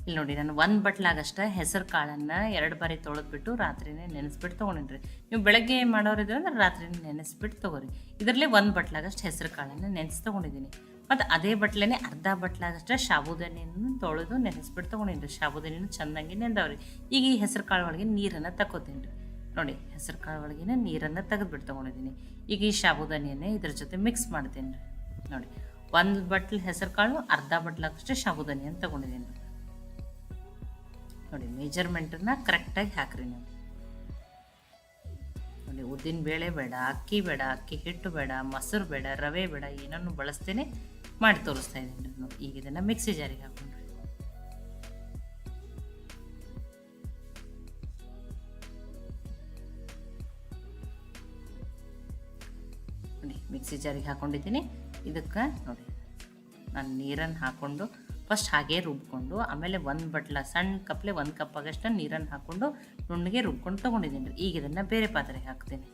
ಇಲ್ಲಿ ನೋಡಿ ನಾನು ಒಂದು ಬಟ್ಲಾಗಷ್ಟೇ ಹೆಸರು ಕಾಳನ್ನು 2 ಬಾರಿ ತೊಳೆದ್ಬಿಟ್ಟು ರಾತ್ರಿನೇ ನೆನೆಸ್ಬಿಟ್ಟು ತೊಗೊಂಡಿನಿ. ನೀವು ಬೆಳಗ್ಗೆ ಮಾಡೋರಿದ್ರೆ ಅಂದ್ರೆ ರಾತ್ರಿನೇ ನೆನೆಸ್ಬಿಟ್ಟು ತೊಗೊರಿ. ಇದರಲ್ಲೇ 1 ಬಟ್ಲಾಗಷ್ಟು ಹೆಸರು ಕಾಳನ್ನು ನೆನೆಸಿ ತೊಗೊಂಡಿದ್ದೀನಿ. ಮತ್ತು ಅದೇ ಬಟ್ಲೇ ಅರ್ಧ ಬಟ್ಲಾಗಷ್ಟೇ ಸಾಬುದಾನಿಯನ್ನು ತೊಳೆದು ನೆನೆಸ್ಬಿಟ್ಟು ತೊಗೊಂಡಿನಿ. ಸಾಬುದಾನಿನೂ ಚೆನ್ನಾಗಿ ನೆಂದವ್ರಿ. ಈಗ ಈ ಹೆಸರು ಕಾಳು ಒಳಗೆ ನೀರನ್ನು ತಗೋತೀನಿ ರೀ. ನೋಡಿ ಹೆಸರು ಕಾಳು ಒಳಗಿನ ನೀರನ್ನು ತೆಗೆದುಬಿಟ್ಟು ತೊಗೊಂಡಿದ್ದೀನಿ. ಈಗ ಈ ಸಾಬುದಾನಿಯನ್ನೇ ಇದ್ರ ಜೊತೆ ಮಿಕ್ಸ್ ಮಾಡ್ತೀನಿ ರೀ. ನೋಡಿ 1 ಬಟ್ಲು ಹೆಸರು ಕಾಳು, ಅರ್ಧ ಬಟ್ಲಾಗಷ್ಟೇ ಸಾಬುದಾನಿಯನ್ನು ತೊಗೊಂಡಿದ್ದೀನಿ ರೀ. ನೋಡಿ ಮೆಜರ್ಮೆಂಟನ್ನು ಕರೆಕ್ಟಾಗಿ ಹಾಕ್ರಿ ನೀವು. ನೋಡಿ ಉದ್ದಿನ ಬೇಳೆ ಬೇಡ, ಅಕ್ಕಿ ಬೇಡ, ಅಕ್ಕಿ ಹಿಟ್ಟು ಬೇಡ, ಮೊಸರು ಬೇಡ, ರವೆ ಬೇಡ, ಏನನ್ನು ಬಳಸ್ತೇನೆ ಮಾಡಿ ತೋರಿಸ್ತಾ ಇದ್ದೀನಿ ನೋಡಿ. ಈಗ ಇದನ್ನು ಮಿಕ್ಸಿ ಜಾರಿಗೆ ಹಾಕೊಂಡ್ರಿ. ನೋಡಿ ಮಿಕ್ಸಿ ಜಾರಿಗೆ ಹಾಕೊಂಡಿದ್ದೀನಿ. ಇದಕ್ಕೆ ನೋಡಿ ನಾನು ನೀರನ್ನು ಹಾಕ್ಕೊಂಡು ಫಸ್ಟ್ ಹಾಗೆ ರುಬ್ಕೊಂಡು ಆಮೇಲೆ 1 ಬಟ್ಲ ಸಣ್ಣ ಕಪ್ಲೆ 1 ಕಪ್ ಆಗಷ್ಟು ನೀರನ್ನು ಹಾಕ್ಕೊಂಡು ನುಣ್ಣಗೆ ರುಬ್ಕೊಂಡು ತೊಗೊಂಡಿದ್ದೀನಿ ರೀ. ಈಗ ಇದನ್ನು ಬೇರೆ ಪಾತ್ರೆಗೆ ಹಾಕ್ತೀನಿ.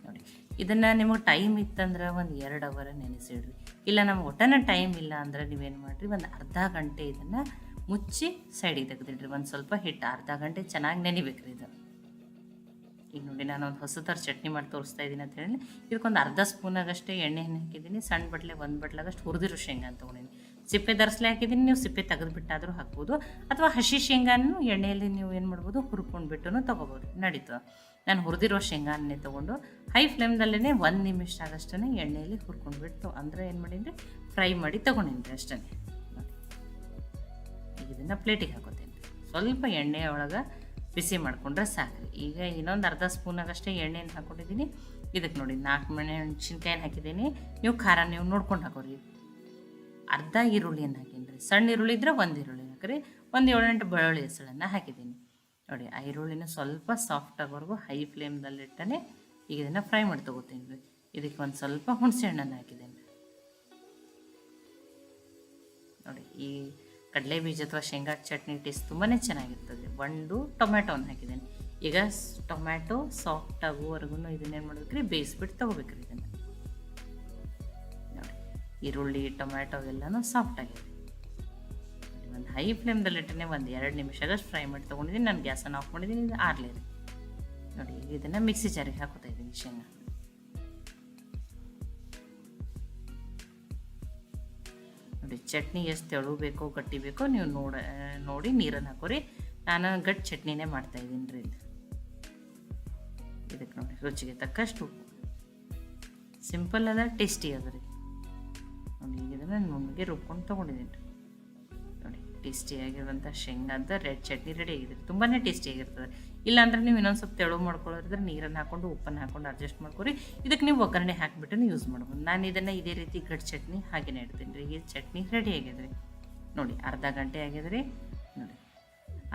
ನೋಡಿ ಇದನ್ನು ನಿಮಗೆ ಟೈಮ್ ಇತ್ತಂದ್ರೆ ಒಂದು 2 ಅವರ್ ನೆನೆಸಿಡ್ರಿ. ಇಲ್ಲ ನಮ್ಗೆ ಒಟ್ಟನ ಟೈಮ್ ಇಲ್ಲ ಅಂದ್ರೆ ನೀವೇನು ಮಾಡಿರಿ, ಒಂದು ಅರ್ಧ ಗಂಟೆ ಇದನ್ನು ಮುಚ್ಚಿ ಸೈಡಿಗೆ ತೆಗೆದಿಡ್ರಿ. ಒಂದು ಸ್ವಲ್ಪ ಹಿಟ್ಟು ಅರ್ಧ ಗಂಟೆ ಚೆನ್ನಾಗಿ ನೆನಿಬೇಕ್ರಿ ಇದು. ಈಗ ನೋಡಿ ನಾನು ಒಂದು ಹೊಸ ಥರ ಚಟ್ನಿ ಮಾಡಿ ತೋರಿಸ್ತಾ ಇದ್ದೀನಿ ಅಂತ ಹೇಳಿ ಇದಕ್ಕೊಂದು ಅರ್ಧ ಸ್ಪೂನಾಗಷ್ಟೇ ಎಣ್ಣೆಯನ್ನು ಹಾಕಿದ್ದೀನಿ. ಸಣ್ಣ ಬಟ್ಲೆ 1 ಬಟ್ಲಾಗಷ್ಟು ಹುರಿದಿರೋ ಶೇಂಗಾ ಅಂತ ತೊಗೊಂಡಿನಿ. ಸಿಪ್ಪೆ ಧರಿಸ್ಲೆ ಹಾಕಿದ್ದೀನಿ. ನೀವು ಸಿಪ್ಪೆ ತೆಗೆದುಬಿಟ್ಟಾದರೂ ಹಾಕ್ಬೋದು, ಅಥವಾ ಹಸಿ ಶೇಂಗಾನು ಎಣ್ಣೆಯಲ್ಲಿ ನೀವು ಏನು ಮಾಡ್ಬೋದು ಹುರ್ಕೊಂಡ್ಬಿಟ್ಟು ತೊಗೋಬೋದು, ನಡೀತು. ನಾನು ಹುರಿದಿರೋ ಶೇಂಗಾನೇ ತೊಗೊಂಡು ಹೈ ಫ್ಲೇಮ್ದಲ್ಲೇ 1 ನಿಮಿಷ ಆಗಷ್ಟೇ ಎಣ್ಣೆಯಲ್ಲಿ ಹುರ್ಕೊಂಡ್ಬಿಟ್ಟು ಅಂದರೆ ಏನು ಮಾಡೀನಿ ಫ್ರೈ ಮಾಡಿ ತೊಗೊಂಡಿನಿ ಅಷ್ಟೇ. ನೋಡಿ ಈಗ ಇದನ್ನು ಪ್ಲೇಟಿಗೆ ಹಾಕೋತೀನಿ. ಸ್ವಲ್ಪ ಎಣ್ಣೆ ಒಳಗೆ ಬಿಸಿ ಮಾಡಿಕೊಂಡ್ರೆ ಸಾಕ್ರಿ. ಈಗ ಇನ್ನೊಂದು ಅರ್ಧ ಸ್ಪೂನಾಗಷ್ಟೇ ಎಣ್ಣೆಯನ್ನು ಹಾಕ್ಕೊಂಡಿದ್ದೀನಿ. ಇದಕ್ಕೆ ನೋಡಿ 4 ಮೆಣಸಿನ್ಕಾಯಿನ ಹಾಕಿದ್ದೀನಿ. ನೀವು ಖಾರ ನೀವು ನೋಡ್ಕೊಂಡು ಹಾಕೋರಿ. ಅರ್ಧ ಈರುಳ್ಳಿಯನ್ನು ಹಾಕೀನಿ ರೀ. ಸಣ್ಣ ಈರುಳ್ಳಿ ಇದ್ರೆ 1 ಈರುಳ್ಳಿ ಹಾಕಿರಿ. 1 7-8 ಬೆಳ್ಳುಳ್ಳಿ ಹೆಸಳನ್ನು ಹಾಕಿದ್ದೀನಿ. ನೋಡಿ ಆ ಈರುಳ್ಳಿನ ಸ್ವಲ್ಪ ಸಾಫ್ಟ್ ಆಗೋವರೆಗೂ ಹೈ ಫ್ಲೇಮ್ದಲ್ಲಿಟ್ಟನೆ ಈಗ ಇದನ್ನು ಫ್ರೈ ಮಾಡಿ ತೊಗೋತೀನಿ ರೀ. ಇದಕ್ಕೆ ಒಂದು ಸ್ವಲ್ಪ ಹುಣಸೆ ಹಣ್ಣನ್ನು ಹಾಕಿದ್ದೀನಿ. ನೋಡಿ ಈ ಕಡಲೆ ಬೀಜ ಅಥವಾ ಶೇಂಗಾ ಚಟ್ನಿ ಟೇಸ್ಟ್ ತುಂಬಾ ಚೆನ್ನಾಗಿರ್ತದೆ. 1 ಟೊಮ್ಯಾಟೋನ ಹಾಕಿದ್ದೀನಿ. ಈಗ ಟೊಮ್ಯಾಟೊ ಸಾಫ್ಟ್ ಆಗುವವರೆಗೂ ಇದನ್ನೇನು ಮಾಡ್ಬೇಕ್ರಿ, ಬೇಯಿಸ್ಬಿಟ್ಟು ತೊಗೋಬೇಕ್ರಿ ಇದನ್ನು. ನೋಡಿ ಈರುಳ್ಳಿ ಟೊಮ್ಯಾಟೊ ಎಲ್ಲನೂ ಸಾಫ್ಟ್ ಆಗಿದೆ. ಒಂದು ಹೈ ಫ್ಲೇಮ್ದಲ್ಲಿಟ್ಟನೆ ಒಂದು 2 ನಿಮಿಷಗಷ್ಟು ಫ್ರೈ ಮಾಡಿ ತೊಗೊಂಡಿದ್ದೀನಿ. ನಾನು ಗ್ಯಾಸನ್ನು ಆಫ್ ಮಾಡಿದ್ದೀನಿ. ಇದು ಆರ್ಲಿ ರೀ. ನೋಡಿ ಈಗ ಇದನ್ನು ಮಿಕ್ಸಿ ಜಾರಿಗೆ ಹಾಕೋತಾ ಇದ್ದೀನಿ ಶೇಂಗಾ. ನೋಡಿ ಚಟ್ನಿ ಎಷ್ಟು ತೆಳು ಬೇಕೋ ಗಟ್ಟಿ ಬೇಕೋ ನೀವು ನೋಡಿ ನೀರನ್ನು ಹಾಕೋರಿ. ನಾನು ಗಟ್ಟಿ ಚಟ್ನಿನೇ ಮಾಡ್ತಾಯಿದ್ದೀನಿ ರೀ. ಇದಕ್ಕೆ ನೋಡಿ ರುಚಿಗೆ ತಕ್ಕಷ್ಟು ಉಪ್ಪು. ಸಿಂಪಲ್ ಅದ, ಟೇಸ್ಟಿ ಅದ ರೀ. ನೋಡಿ ಈಗ ಇದನ್ನು ನುಣ್ಣಗೆ ರುಬ್ಕೊಂಡು ತೊಗೊಂಡಿದ್ದೀನಿ ರೀ. ನೋಡಿ ಟೇಸ್ಟಿಯಾಗಿರುವಂಥ ಶೇಂಗಾದ ರೆಡ್ ಚಟ್ನಿ ರೆಡಿ ಆಗಿದೆ. ತುಂಬಾ ಟೇಸ್ಟಿಯಾಗಿರ್ತದೆ. ಇಲ್ಲಾಂದ್ರೆ ನೀವು ಇನ್ನೊಂದು ಸ್ವಲ್ಪ ತೆಳು ಮಾಡ್ಕೊಳ್ಳೋದ್ರೆ ನೀರನ್ನು ಹಾಕ್ಕೊಂಡು ಉಪ್ಪನ್ನು ಹಾಕ್ಕೊಂಡು ಅಡ್ಜಸ್ಟ್ ಮಾಡ್ಕೊರಿ. ಇದಕ್ಕೆ ನೀವು ಒಗ್ಗರಣೆ ಹಾಕಿಬಿಟ್ಟು ಯೂಸ್ ಮಾಡ್ಬೋದು. ನಾನು ಇದನ್ನು ಇದೇ ರೀತಿ ಗಟ್ಟಿ ಚಟ್ನಿ ಹಾಗೆಯೇ ಇಡ್ತೀನಿ ರೀ. ಈ ಚಟ್ನಿ ರೆಡಿ ಆಗಿದೆ ರೀ. ನೋಡಿ ಅರ್ಧ ಗಂಟೆ ಆಗಿದೆ ರೀ. ನೋಡಿ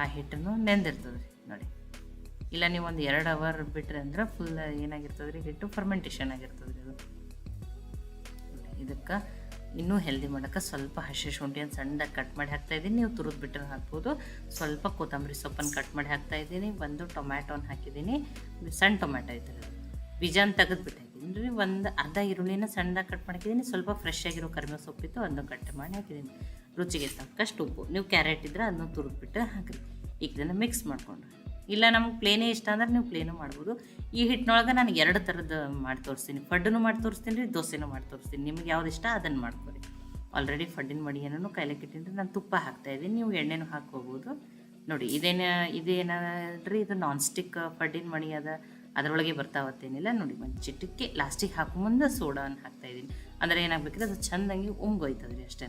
ಆ ಹಿಟ್ಟನ್ನು ನೆಂದಿರ್ತದೆ ರೀ. ನೋಡಿ ಇಲ್ಲ ನೀವು ಒಂದು 2 ಅವರ್ ಬಿಟ್ಟರೆ ಅಂದ್ರೆ ಫುಲ್ ಏನಾಗಿರ್ತದೆ ರೀ, ಹಿಟ್ಟು ಫರ್ಮೆಂಟೇಷನ್ ಆಗಿರ್ತದೆ ರೀ. ಅದು ಇದಕ್ಕೆ ಇನ್ನೂ ಹೆಲ್ದಿ ಮಾಡೋಕ್ಕೆ ಸ್ವಲ್ಪ ಹಸಿ ಶುಂಠಿಯನ್ನು ಸಣ್ಣದಾಗಿ ಕಟ್ ಮಾಡಿ ಹಾಕ್ತಾಯಿದ್ದೀನಿ. ನೀವು ತುರಿದು ಬಿಟ್ಟರೆ ಹಾಕ್ಬೋದು. ಸ್ವಲ್ಪ ಕೊತ್ತಂಬರಿ ಸೊಪ್ಪನ್ನು ಕಟ್ ಮಾಡಿ ಹಾಕ್ತಾಯಿದ್ದೀನಿ. 1 ಟೊಮ್ಯಾಟೋನ ಹಾಕಿದ್ದೀನಿ. ಸಣ್ಣ ಟೊಮ್ಯಾಟೊ ಐತೆ ರೀ, ಬೀಜನ ತೆಗೆದುಬಿಟ್ಟು ಹಾಕಿದ್ದೀನಿ ರೀ. ಒಂದು ಅರ್ಧ ಈರುಳ್ಳಿನ ಸಣ್ಣದಾಗಿ ಕಟ್ ಮಾಡಿದ್ದೀನಿ. ಸ್ವಲ್ಪ ಫ್ರೆಶ್ ಆಗಿರೋ ಕರಿಬೇವು ಸೊಪ್ಪಿತ್ತು, ಅದನ್ನು ಕಟ್ ಮಾಡಿ ಹಾಕಿದ್ದೀನಿ. ರುಚಿಗೆ ತಕ್ಕಷ್ಟು ಉಪ್ಪು. ನೀವು ಕ್ಯಾರೆಟ್ ಇದ್ದರೆ ಅದನ್ನು ತುರಿದ್ಬಿಟ್ಟು ಹಾಕಿರಿ. ಈಗ ಇದನ್ನು ಮಿಕ್ಸ್ ಮಾಡಿಕೊಂಡ್ರಿ. ಇಲ್ಲ ನಮ್ಗೆ ಪ್ಲೇನೇ ಇಷ್ಟ ಅಂದ್ರೆ ನೀವು ಪ್ಲೇನು ಮಾಡ್ಬೋದು. ಈ ಹಿಟ್ಟಿನೊಳಗೆ ನಾನು 2 ಥರದ್ದು ಮಾಡಿ ತೋರಿಸ್ತೀನಿ. ಫಡ್ಡೂ ಮಾಡಿ ತೋರಿಸ್ತೀನಿ ರೀ, ದೋಸೆನೂ ಮಾಡಿ ತೋರಿಸ್ತೀನಿ. ನಿಮ್ಗೆ ಯಾವ್ದು ಇಷ್ಟ ಅದನ್ನು ಮಾಡ್ಕೊರಿ. ಆಲ್ರೆಡಿ ಫಡ್ಡಿನ ಮಡಿಯನ್ನು ಕೈಲಕ್ಕೆ ಇಟ್ಟಿನಿ. ನಾನು ತುಪ್ಪ ಹಾಕ್ತಾಯಿದ್ದೀನಿ. ನೀವು ಎಣ್ಣೆನೂ ಹಾಕ್ಕೋಬೋದು. ನೋಡಿ ಇದೇನಾದ್ರಿ, ಇದು ನಾನ್ ಸ್ಟಿಕ್ ಫಡ್ಡಿನ ಮಡಿ ಅದ, ಅದರೊಳಗೆ ಬರ್ತಾವತ್ತೇನಿಲ್ಲ. ನೋಡಿ ಒಂದು ಚಿಟ್ಟಕ್ಕೆ ಲಾಸ್ಟಿಗೆ ಹಾಕೊಂಬಂದು ಸೋಡಾನ ಹಾಕ್ತಾಯಿದ್ದೀನಿ. ಅಂದರೆ ಏನಾಗಬೇಕಿದ್ರೆ ಅದು ಚೆಂದಾಗಿ ಉಮ್ಗೋಯ್ತದೆ ರೀ ಅಷ್ಟೇ.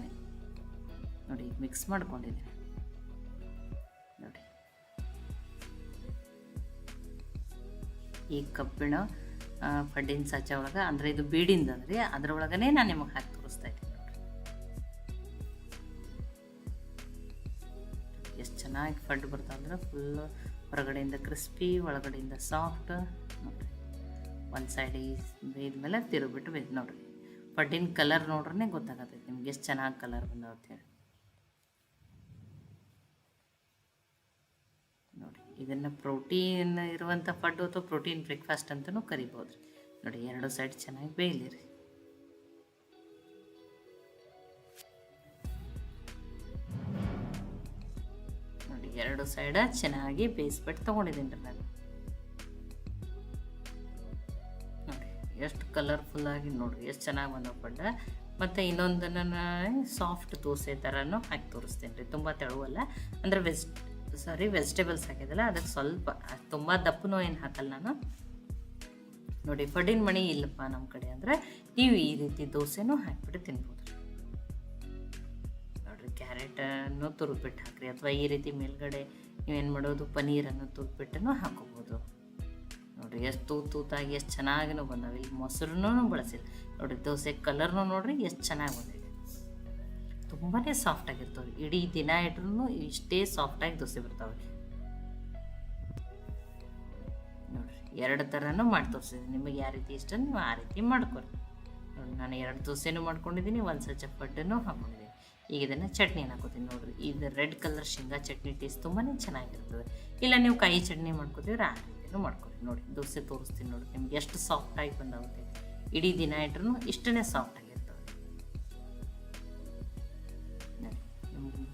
ನೋಡಿ ಮಿಕ್ಸ್ ಮಾಡ್ಕೊಂಡಿದ್ದೀನಿ. ನೋಡಿ ಈ ಕಬ್ಬಿಣ ಫಡ್ಡಿನ ಸಾಚ ಒಳಗೆ, ಅಂದರೆ ಇದು ಬೀಡಿಂದ ಅಂದರೆ ಅದರೊಳಗನೆ ನಾನು ನಿಮಗೆ ಹಾಕಿ ತೋರಿಸ್ತಾ ಇದ್ದೀನಿ. ನೋಡಿರಿ ಎಷ್ಟು ಚೆನ್ನಾಗಿ ಫಡ್ ಬರ್ತಾವಂದ್ರೆ ಫುಲ್ ಹೊರಗಡೆಯಿಂದ ಕ್ರಿಸ್ಪಿ, ಒಳಗಡೆಯಿಂದ ಸಾಫ್ಟ್. ನೋಡಿರಿ ಒಂದು ಸೈಡ್ ಬೇಯ್ದ್ಮೇಲೆ ತಿರುಗಿಬಿಟ್ಟು ಬೇಯ್ದು. ನೋಡಿರಿ ಫಡ್ಡಿನ ಕಲರ್ ನೋಡ್ರೇ ಗೊತ್ತಾಗತ್ತೈತೆ ನಿಮ್ಗೆ ಎಷ್ಟು ಚೆನ್ನಾಗಿ ಕಲರ್ ಬಂದಾವತ್ತು ಹೇಳಿ. ನೋಡಿ ಇದನ್ನು ಪ್ರೋಟೀನ್ ಇರುವಂಥ ಫಡ್ಡು ಅಥವಾ ಪ್ರೋಟೀನ್ ಬ್ರೇಕ್ಫಾಸ್ಟ್ ಅಂತಲೂ ಕರಿಬೋದು ರೀ. ನೋಡಿ 2 ಸೈಡ್ ಚೆನ್ನಾಗಿ ಬೇಯಲಿ ರೀ. ಎರಡು ಸೈಡ ಚೆನ್ನಾಗಿ ಬೇಯಿಸ್ಬಿಟ್ಟು ತೊಗೊಂಡಿದ್ದೀನಿ ರೀ ನಾನು. ನೋಡಿ ಎಷ್ಟು ಕಲರ್ಫುಲ್ಲಾಗಿ ನೋಡಿರಿ ಎಷ್ಟು ಚೆನ್ನಾಗಿ ಬಂದವು ಪಡ್ಡ. ಮತ್ತು ಇನ್ನೊಂದನ್ನು ಸಾಫ್ಟ್ ದೋಸೆ ಥರನೂ ಹಾಕಿ ತೋರಿಸ್ತೀನಿ ರೀ. ತುಂಬ ತೆಳುವಲ್ಲ, ಅಂದರೆ ವೆಜಿಟೇಬಲ್ಸ್ ಹಾಕಿದಲ್ಲ ಅದಕ್ಕೆ ಸ್ವಲ್ಪ ತುಂಬ ದಪ್ಪನೂ ಏನು ಹಾಕಲ್ಲ ನಾನು. ನೋಡಿ ಪಡ್ಡಿನ ಮಣಿ ಇಲ್ಲಪ್ಪ ನಮ್ಮ ಕಡೆ ಅಂದರೆ ನೀವು ಈ ರೀತಿ ದೋಸೆನೂ ಹಾಕಿಬಿಟ್ಟು ತಿನ್ಬೋದು. ನೋಡಿರಿ ಕ್ಯಾರೆಟನ್ನು ತುರಿದ್ಬಿಟ್ಟು ಹಾಕ್ರಿ, ಅಥವಾ ಈ ರೀತಿ ಮೇಲ್ಗಡೆ ನೀವೇನು ಮಾಡೋದು ಪನ್ನೀರನ್ನು ತುರಿದ್ಬಿಟ್ಟೂ ಹಾಕೋಬೋದು. ನೋಡಿರಿ ಎಷ್ಟು ತೂತಾಗಿ ಎಷ್ಟು ಚೆನ್ನಾಗಿನೂ ಬಂದಾವೆ. ಇಲ್ಲಿ ಮೊಸರನ್ನೂ ಬಳಸಿಲ್ಲ. ನೋಡಿರಿ ದೋಸೆ ಕಲರ್ನೂ ನೋಡಿರಿ ಎಷ್ಟು ಚೆನ್ನಾಗಿ ಬಂದಿದೆ. ತುಂಬಾ ಸಾಫ್ಟಾಗಿರ್ತವೆ. ಇಡೀ ದಿನ ಇಟ್ರೂ ಇಷ್ಟೇ ಸಾಫ್ಟಾಗಿ ದೋಸೆ ಬರ್ತಾವೆ. ನೋಡಿರಿ ಎರಡು ಥರನೂ ಮಾಡಿ ತೋರಿಸಿದ್ದೀನಿ. ನಿಮಗೆ ಯಾವ ರೀತಿ ಇಷ್ಟ ನೀವು ಆ ರೀತಿ ಮಾಡ್ಕೊರಿ. ನೋಡಿ ನಾನು 2 ದೋಸೆನೂ ಮಾಡ್ಕೊಂಡಿದ್ದೀನಿ, ಒಂದು ಸಜ್ಜ ಪಡ್ಡನ್ನು ಹಾಕ್ಕೊಂಡಿದ್ದೀನಿ. ಈಗ ಇದನ್ನು ಚಟ್ನಿನ ಹಾಕೋತೀನಿ. ನೋಡಿರಿ ಇದು ರೆಡ್ ಕಲರ್ ಶೇಂಗಾ ಚಟ್ನಿ ಟೇಸ್ಟ್ ತುಂಬಾ ಚೆನ್ನಾಗಿರ್ತದೆ. ಇಲ್ಲ ನೀವು ಕಾಯಿ ಚಟ್ನಿ ಮಾಡ್ಕೋತೀವ್ರಿ ಆ ರೀತಿನೂ ಮಾಡ್ಕೊರಿ. ನೋಡಿ ದೋಸೆ ತೋರಿಸ್ತೀನಿ ನೋಡಿ ನಿಮ್ಗೆ ಎಷ್ಟು ಸಾಫ್ಟಾಗಿ ಬಂದಾಗುತ್ತೆ. ಇಡೀ ದಿನ ಇಟ್ರೂ ಇಷ್ಟೇ ಸಾಫ್ಟಾಗಿರ್ತವೆ. ನೋಡಿ ನಿಮ್ಗೆ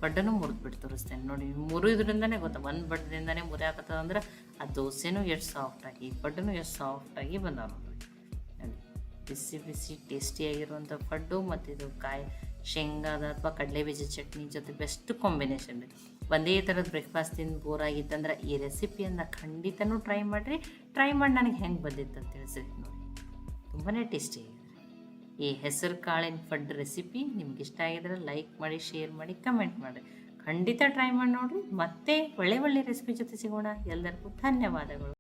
ಬಡ್ಡನ್ನು ಮುರಿದ್ಬಿಟ್ಟು ತೋರಿಸ್ತೇನೆ. ನೋಡಿ ಮುರಿದ್ರಿಂದನೇ ಗೊತ್ತಾ, ಒಂದು ಬಡ್ಡದಿಂದನೇ ಮುರಿಯಾಕತ್ತದ ಅಂದ್ರೆ ಆ ದೋಸೆನೂ ಎಷ್ಟು ಸಾಫ್ಟಾಗಿ, ಪಡ್ಡೂ ಎಷ್ಟು ಸಾಫ್ಟಾಗಿ ಬಂದಾವ ನೋಡಿರಿ. ನೋಡಿ ಬಿಸಿ ಬಿಸಿ ಟೇಸ್ಟಿಯಾಗಿರುವಂಥ ಪಡ್ಡು ಮತ್ತು ಇದು ಶೇಂಗಾದ ಅಥವಾ ಕಡಲೆ ಬೀಜ ಚಟ್ನಿ ಜೊತೆ ಬೆಸ್ಟ್ ಕಾಂಬಿನೇಷನ್ ರೀ. ಒಂದೇ ಥರದ ಬ್ರೇಕ್ಫಾಸ್ಟ್ ತಿಂದು ಬೋರ್ ಆಗಿತ್ತಂದ್ರೆ ಈ ರೆಸಿಪಿಯನ್ನು ಖಂಡಿತನೂ ಟ್ರೈ ಮಾಡಿರಿ. ಟ್ರೈ ಮಾಡಿ ನನಗೆ ಹೆಂಗೆ ಬಂದಿತ್ತು ಅಂತ ತಿಳಿಸ್ರಿ. ನೋಡಿ ತುಂಬಾ ಟೇಸ್ಟಿ ಆಗಿದೆ. ಈ ಹೆಸರು ಕಾಳಿನ ಪಡ್ಡು ರೆಸಿಪಿ ನಿಮ್ಗೆ ಇಷ್ಟ ಆಗಿದ್ರೆ ಲೈಕ್ ಮಾಡಿ, ಶೇರ್ ಮಾಡಿ, ಕಮೆಂಟ್ ಮಾಡಿರಿ. ಖಂಡಿತ ಟ್ರೈ ಮಾಡಿ ನೋಡಿರಿ. ಮತ್ತೆ ಒಳ್ಳೆ ರೆಸಿಪಿ ಜೊತೆ ಸಿಗೋಣ. ಎಲ್ಲರಿಗೂ ಧನ್ಯವಾದಗಳು.